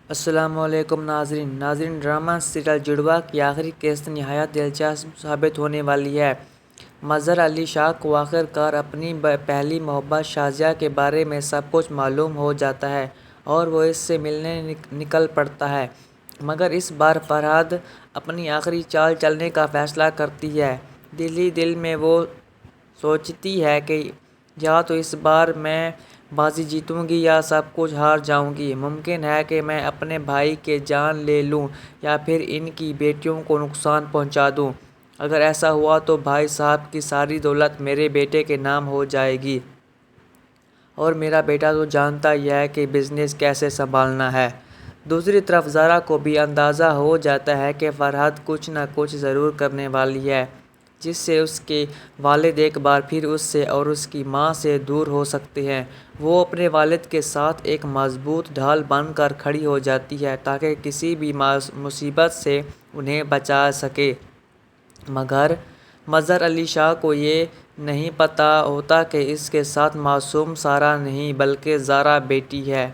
السلام علیکم ناظرین ڈرامہ سیریل جڑواں کی آخری قسط نہایت دلچسپ ثابت ہونے والی ہے۔ مظہر علی شاہ کو آخر کار اپنی پہلی محبت شازیہ کے بارے میں سب کچھ معلوم ہو جاتا ہے اور وہ اس سے ملنے نکل پڑتا ہے، مگر اس بار فرحت اپنی آخری چال چلنے کا فیصلہ کرتی ہے۔ دل ہی دل میں وہ سوچتی ہے کہ یا تو اس بار میں بازی جیتوں گی یا سب کچھ ہار جاؤں گی۔ ممکن ہے کہ میں اپنے بھائی کی جان لے لوں یا پھر ان کی بیٹیوں کو نقصان پہنچا دوں۔ اگر ایسا ہوا تو بھائی صاحب کی ساری دولت میرے بیٹے کے نام ہو جائے گی، اور میرا بیٹا تو جانتا ہی ہے کہ بزنس کیسے سنبھالنا ہے۔ دوسری طرف زارا کو بھی اندازہ ہو جاتا ہے کہ فرحت کچھ نہ کچھ ضرور کرنے والی ہے، جس سے اس کے والد ایک بار پھر اس سے اور اس کی ماں سے دور ہو سکتے ہیں۔ وہ اپنے والد کے ساتھ ایک مضبوط ڈھال بن کر کھڑی ہو جاتی ہے تاکہ کسی بھی مصیبت سے انہیں بچا سکے، مگر مظہر علی شاہ کو یہ نہیں پتہ ہوتا کہ اس کے ساتھ معصوم سارا نہیں بلکہ زارا بیٹی ہے۔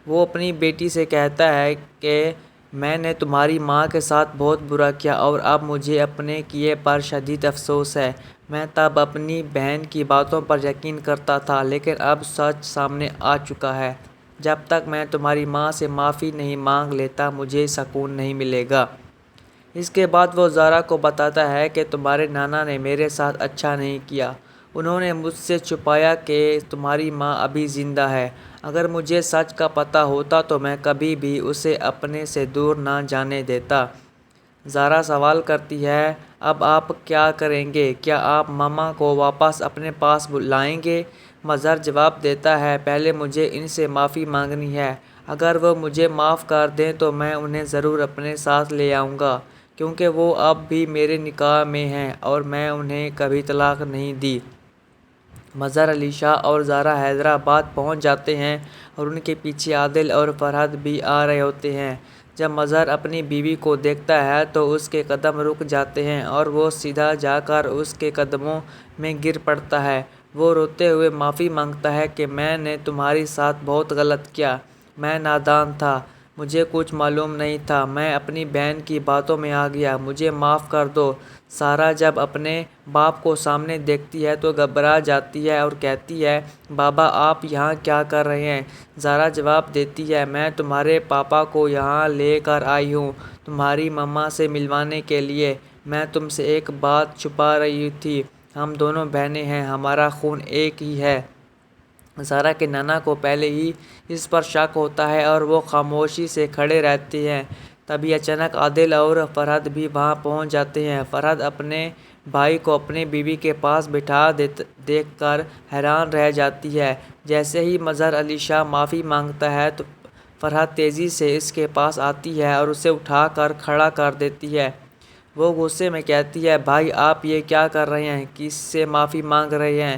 وہ اپنی بیٹی سے کہتا ہے کہ میں نے تمہاری ماں کے ساتھ بہت برا کیا اور اب مجھے اپنے کیے پر شدید افسوس ہے۔ میں تب اپنی بہن کی باتوں پر یقین کرتا تھا، لیکن اب سچ سامنے آ چکا ہے۔ جب تک میں تمہاری ماں سے معافی نہیں مانگ لیتا مجھے سکون نہیں ملے گا۔ اس کے بعد وہ زارا کو بتاتا ہے کہ تمہارے نانا نے میرے ساتھ اچھا نہیں کیا، انہوں نے مجھ سے چھپایا کہ تمہاری ماں ابھی زندہ ہے۔ اگر مجھے سچ کا پتہ ہوتا تو میں کبھی بھی اسے اپنے سے دور نہ جانے دیتا۔ زارا سوال کرتی ہے، اب آپ کیا کریں گے؟ کیا آپ ماما کو واپس اپنے پاس لائیں گے؟ مظہر جواب دیتا ہے، پہلے مجھے ان سے معافی مانگنی ہے۔ اگر وہ مجھے معاف کر دیں تو میں انہیں ضرور اپنے ساتھ لے آؤں گا، کیونکہ وہ اب بھی میرے نکاح میں ہیں اور میں انہیں کبھی طلاق نہیں دی۔ مظہر علی شاہ اور زارا حیدرآباد پہنچ جاتے ہیں اور ان کے پیچھے عادل اور فرحت بھی آ رہے ہوتے ہیں۔ جب مظہر اپنی بیوی کو دیکھتا ہے تو اس کے قدم رک جاتے ہیں اور وہ سیدھا جا کر اس کے قدموں میں گر پڑتا ہے۔ وہ روتے ہوئے معافی مانگتا ہے کہ میں نے تمہارے ساتھ بہت غلط کیا، میں نادان تھا، مجھے کچھ معلوم نہیں تھا، میں اپنی بہن کی باتوں میں آ گیا، مجھے معاف کر دو۔ سارا جب اپنے باپ کو سامنے دیکھتی ہے تو گھبرا جاتی ہے اور کہتی ہے، بابا آپ یہاں کیا کر رہے ہیں؟ زارا جواب دیتی ہے، میں تمہارے پاپا کو یہاں لے کر آئی ہوں تمہاری مما سے ملوانے کے لیے۔ میں تم سے ایک بات چھپا رہی تھی، ہم دونوں بہنیں ہیں، ہمارا خون ایک ہی ہے۔ زارا کے نانا کو پہلے ہی اس پر شک ہوتا ہے اور وہ خاموشی سے کھڑے رہتے ہیں۔ تبھی اچانک عادل اور فرحت بھی وہاں پہنچ جاتے ہیں۔ فرحت اپنے بھائی کو اپنی بیوی کے پاس بٹھا دیکھ کر حیران رہ جاتی ہے۔ جیسے ہی مظہر علی شاہ معافی مانگتا ہے تو فرحت تیزی سے اس کے پاس آتی ہے اور اسے اٹھا کر کھڑا کر دیتی ہے۔ وہ غصے میں کہتی ہے، بھائی آپ یہ کیا کر رہے ہیں؟ کس سے معافی مانگ رہے ہیں؟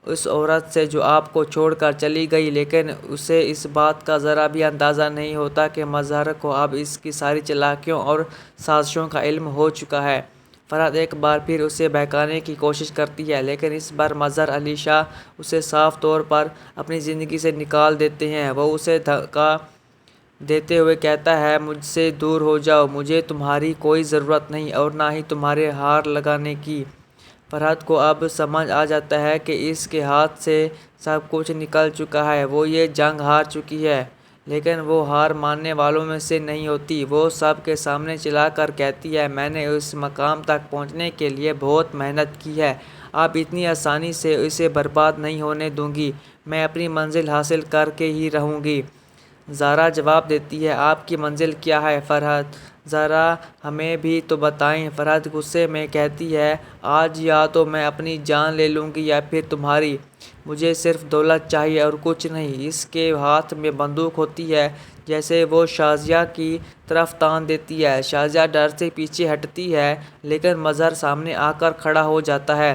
اس عورت سے جو آپ کو چھوڑ کر چلی گئی۔ لیکن اسے اس بات کا ذرا بھی اندازہ نہیں ہوتا کہ مظہر کو اب اس کی ساری چالاکیوں اور سازشوں کا علم ہو چکا ہے۔ فرحت ایک بار پھر اسے بہکانے کی کوشش کرتی ہے، لیکن اس بار مظہر علی شاہ اسے صاف طور پر اپنی زندگی سے نکال دیتے ہیں۔ وہ اسے دھکا دیتے ہوئے کہتا ہے، مجھ سے دور ہو جاؤ، مجھے تمہاری کوئی ضرورت نہیں اور نہ ہی تمہارے ہار لگانے کی۔ فرحت کو اب سمجھ آ جاتا ہے کہ اس کے ہاتھ سے سب کچھ نکل چکا ہے، وہ یہ جنگ ہار چکی ہے، لیکن وہ ہار ماننے والوں میں سے نہیں ہوتی۔ وہ سب کے سامنے چلا کر کہتی ہے، میں نے اس مقام تک پہنچنے کے لیے بہت محنت کی ہے، اب اتنی آسانی سے اسے برباد نہیں ہونے دوں گی، میں اپنی منزل حاصل کر کے ہی رہوں گی۔ زارا جواب دیتی ہے، آپ کی منزل کیا ہے فرحت؟ ذرا ہمیں بھی تو بتائیں۔ فرحت غصے میں کہتی ہے، آج یا تو میں اپنی جان لے لوں گی یا پھر تمہاری، مجھے صرف دولت چاہیے اور کچھ نہیں۔ اس کے ہاتھ میں بندوق ہوتی ہے جیسے وہ شازیہ کی طرف تان دیتی ہے۔ شازیہ ڈر سے پیچھے ہٹتی ہے، لیکن مظہر سامنے آ کر کھڑا ہو جاتا ہے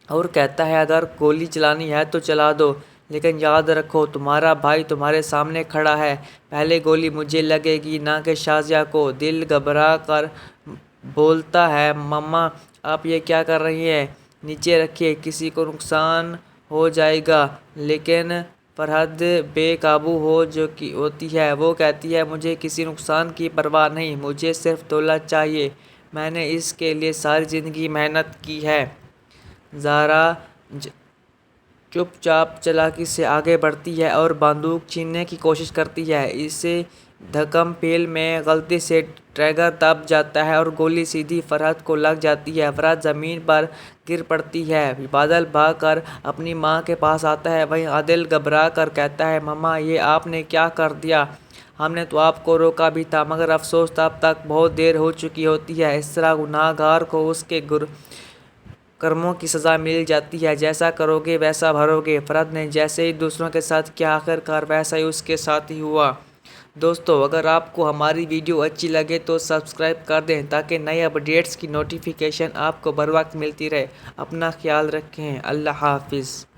اور کہتا ہے، اگر گولی چلانی ہے تو چلا دو، لیکن یاد رکھو تمہارا بھائی تمہارے سامنے کھڑا ہے، پہلے گولی مجھے لگے گی نہ کہ شازیہ کو۔ دل گھبرا کر بولتا ہے، مما آپ یہ کیا کر رہی ہیں؟ نیچے رکھیے، کسی کو نقصان ہو جائے گا۔ لیکن فرحت بے قابو ہوتی ہے۔ وہ کہتی ہے مجھے کسی نقصان کی پرواہ نہیں، مجھے صرف دولت چاہیے، میں نے اس کے لیے ساری زندگی محنت کی ہے۔ زہرا چپ چاپ چالاکی سے آگے بڑھتی ہے اور بندوق چھیننے کی کوشش کرتی ہے۔ اسے دھکم پیل میں غلطی سے ٹریگر دب جاتا ہے اور گولی سیدھی فرحت کو لگ جاتی ہے۔ فرحت زمین پر گر پڑتی ہے۔ بادل بھاگ کر اپنی ماں کے پاس آتا ہے، وہیں عادل گھبرا کر کہتا ہے مما یہ آپ نے کیا کر دیا؟ ہم نے تو آپ کو روکا بھی تھا، مگر افسوس تب تک بہت دیر ہو چکی ہوتی ہے۔ اس طرح گناہ گار کو اس کے کرموں کی سزا مل جاتی ہے، جیسا کرو گے ویسا بھرو گے۔ فرحت نے جیسے ہی دوسروں کے ساتھ کیا آخرکار ویسا ہی اس کے ساتھ ہی ہوا۔ دوستو اگر آپ کو ہماری ویڈیو اچھی لگے تو سبسکرائب کر دیں تاکہ نئے اپڈیٹس کی نوٹیفیکیشن آپ کو بر وقت ملتی رہے۔ اپنا خیال رکھیں۔ اللہ حافظ۔